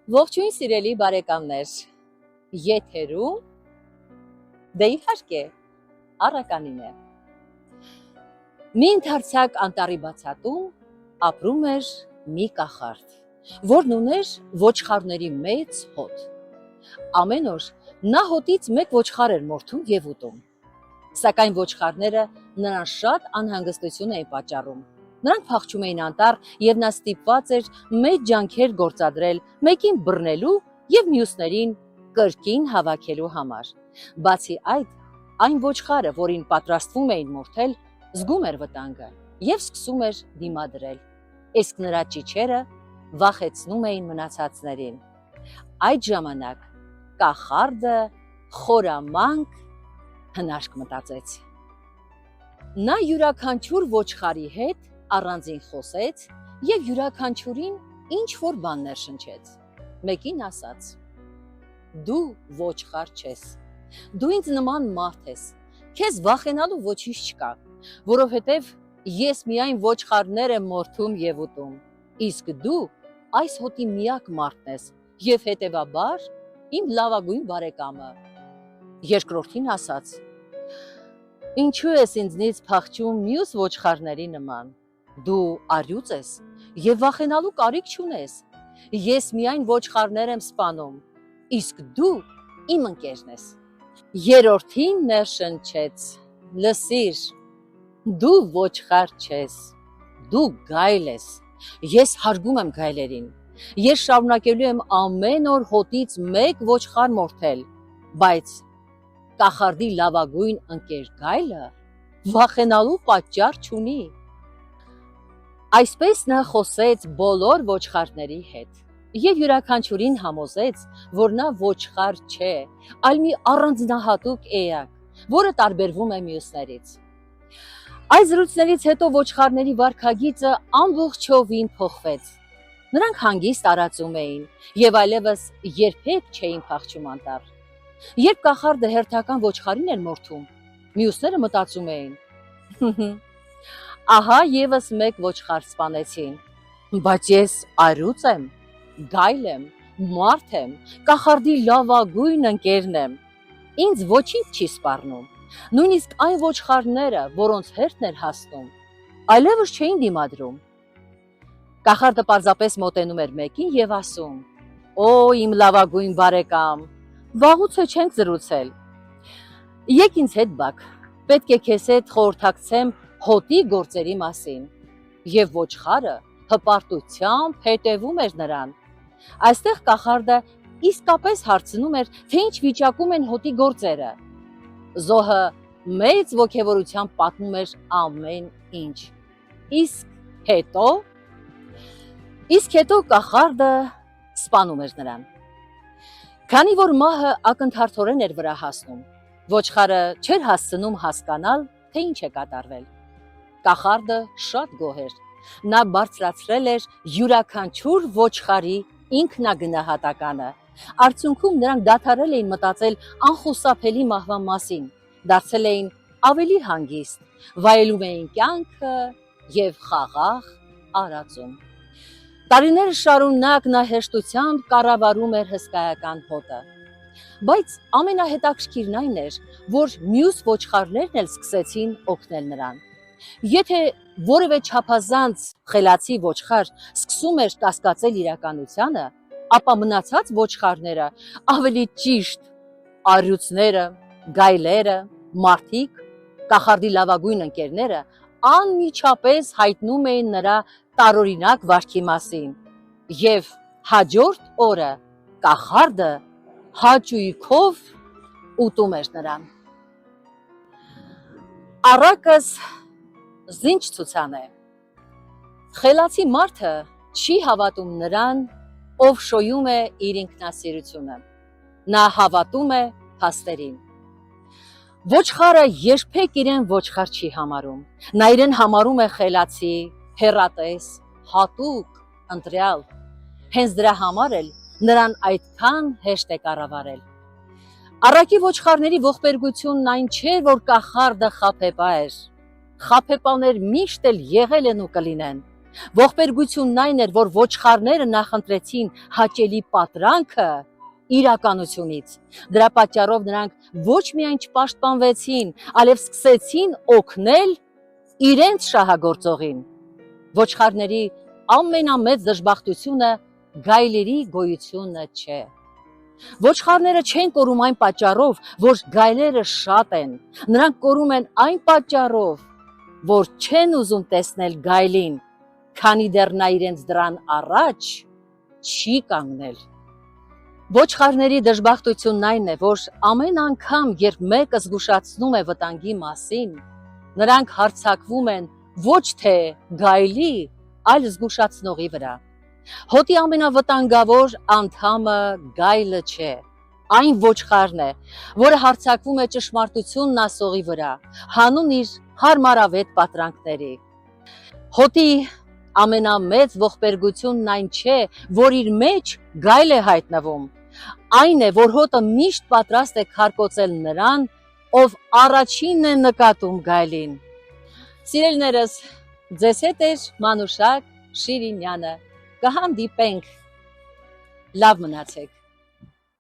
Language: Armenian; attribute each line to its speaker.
Speaker 1: Ողջույն սիրելի բարեկամներ, եթերում դե իհարկե առականին է։ Մի ընդարձակ անտառի բացատում ապրում էր մի կախարդ, որն ուներ ոչխարների մեծ հոտ։ Ամեն օր նա հոտից մեկ ոչխար էր մորթում եւ ուտում, սակայն ոչխարները նրան շատ անհանգստություն էին պատճառում։ Նրանք փախչում էին անտառ եւ նա ստիպված էր մեծ ջանքեր գործադրել մեկին բռնելու եւ մյուսներին կրկին հավաքելու համար։ Բացի այդ, այն ոչխարը, որին պատրաստվում էին մորթել, զգում էր վտանգը եւ սկսում էր դիմադրել։ Իսկ նրա ճիչերը վախեցնում էին մնացածներին։ Այդ ժամանակ կախարդը խորամանկ հնարք մտածեց։ Նա յուրաքանչյուր ոչխարի հետ առանձին խոսեց եւ յուրաքանչյուրին ինչ որ բան ներշնչեց։ Մեկին ասաց. Դու ոչխար չես, դու ինձ նման մարդ ես, քեզ վախենալու ոչինչ չկա, որովհետեւ ես միայն ոչխարներ եմ մորթում եւ ուտում, իսկ դու այս հոտի միակ մարդն ես եւ հետեւաբար իմ լավագույն բարեկամը։ Երկրորդին ասաց. Ինչու ես ինձնից փախչում մյուս ոչխարների նման։ Դու առյուծ ես եւ վախենալու կարիք չունես։ Ես միայն ոչխարներ եմ սպանում, իսկ դու իմ ընկերն ես։ Երրորդին ներշնչեց. Լսիր, դու ոչխար չես, դու գայլ ես։ Ես հարգում եմ գայլերին։ Ես շարունակելու եմ ամեն օր հոտից մեկ ոչխար մորթել, բայց կախարդի լավագույն ընկեր գայլը վախենալու պատճառ չունի։ Այսպես նա խոսեց բոլոր ոչխարների հետ եւ յուրաքանչյուրին համոզեց, որ նա ոչխար չէ, այլ մի առանձնահատուկ էակ, որը տարբերվում է մյուսներից։ Այս զրույցներից հետո ոչխարների վարքագիծը ամբողջովին փոխվեց։ Նրանք հանգիստ տարածում էին եւ այլևս երբեք չէին փախչում անտառ։ Երբ կախարդը հերթական ոչխարին էր մորթում, մյուսները մտածում էին. Ահա եւս մեկ ոչխար սպանեցին, բայց ես առյուծ եմ, գայլ եմ, մարդ եմ, կախարդի լավագույն ընկերն եմ։ Ինձ ոչինչ չի սպառնում։ Նույնիսկ այն ոչխարները, որոնց հերթն էր հասնում, այլևս չէին դիմադրում։ Կախարդը պարզապես մոտենում էր մեկին եւ ասում. Օ, իմ լավագույն բարեկամ, վաղուց չենք զրուցել։ Եկ ինձ հետ բակ, պետք է քեզ հետ խորհրդակցեմ հոտի գործերի մասին։ Եվ ոչխարը հպարտությամբ հետևում էր նրան։ Այստեղ կախարդը իսկապես հարցնում էր, թե ինչ վիճակում են հոտի գործերը։ Զոհը մեծ ոգևորությամբ պատմում էր ամեն ինչ։ Իսկ հետո կախարդը սպանում էր նրան։ Քանի որ մահը ակնթարթորեն էր վրա հասնում, ոչխարը չէր հասցնում հասկանալ, թե ինչ է կատարվել։ Կախարդը շատ գոհ էր։ Նա բարձրացրել էր յուրաքանչյուր ոչխարի ինքնագնահատականը։ Արդյունքում նրանք դադարել էին մտածել անխուսափելի մահվան մասին, դարձել էին ավելի հանգիստ, վայելում էին կյանքը եւ խաղաղ արածում։ Տարիներ շարունակ նա հեշտությամբ կառավարում էր հսկայական հոտը։ Բայց ամենահետաքրքիրն այն էր, որ մյուս ոչխարներն էլ սկսեցին օգնել նրան։ Եթե որևէ չափազանց խելացի ոչխար սկսում էր կասկածել իրականությանը, ապա մնացած ոչխարները, ավելի ճիշտ առյուծները, գայլերը, մարդիկ, կախարդի լավագույն ընկերները անմիջապես հայտնում էին նրա տարօրինակ վարքի մասին, եւ հաջորդ օրը կախարդը հաճույքով ուտում էր նրան։ Առակս զինչ ցուցան է։ Խելացի մարդը չի հավատում նրան, ով շոյում է իր ինքնասիրությունը։ Նա հավատում է փաստերին։ Ոչխարը երբեք իրեն ոչխար չի համարում։ Նա իրեն համարում է խելացի, հեռատես, հատուկ, ընտրյալ։ Հենց դրա համար էլ նրան այդքան հեշտ է կառավարել։ Առակի ոչխարների ողբերգությունն այն չէ, որ կախարդը խաբեբա էր։ Խաբեբաներ միշտ էլ եղել են ու կլինեն, Ողբերգությունն այն էր, որ ոչխարները նախընտրեցին հաճելի պատրանքը իրականությունից։ Դրա պատճառով նրանք ոչ միայն չպաշտպանվեցին, այլև սկսեցին օգնել իրենց շահագործողին։ Ոչխարների ամենամեծ դժբախտությունը գայլերի գոյությունը չէ։ Ոչխարները չեն կորում այն պատճառով, որ գայլերը շատ են։ Նրանք կորում են այն պատճառով, որ չեն ուզում տեսնել գայլին, քանի դեռ նա իրենց դրան առաջ չի կանգնել։ Ոչխարների դժբախտությունն այն է, որ ամեն անգամ, երբ մեկը զգուշացնում է վտանգի մասին, նրանք հարձակվում են ոչ թե գայլի, այլ զգուշացնողի վրա։ Հոտի ամենավտանգավոր անդամը գայլը չէ, այն ոչխարն է, որը հարձակվում է ճշմարտությունն ասողի վրա, հանուն իր հարմարավետ պատրանքների։ Հոտի ամենամեծ ողբերգությունն այն չէ, որ իր մեջ գայլ է հայտնվում, այն է, որ հոտը միշտ պատրաստ է քարկոծել նրան, ով առաջինն է նկատում գայլին։ Սիրելիներս, ձեզ հետ է Մանուշակ Շիրինյանը։ Կհանդիպենք։ Լավ մնացեք։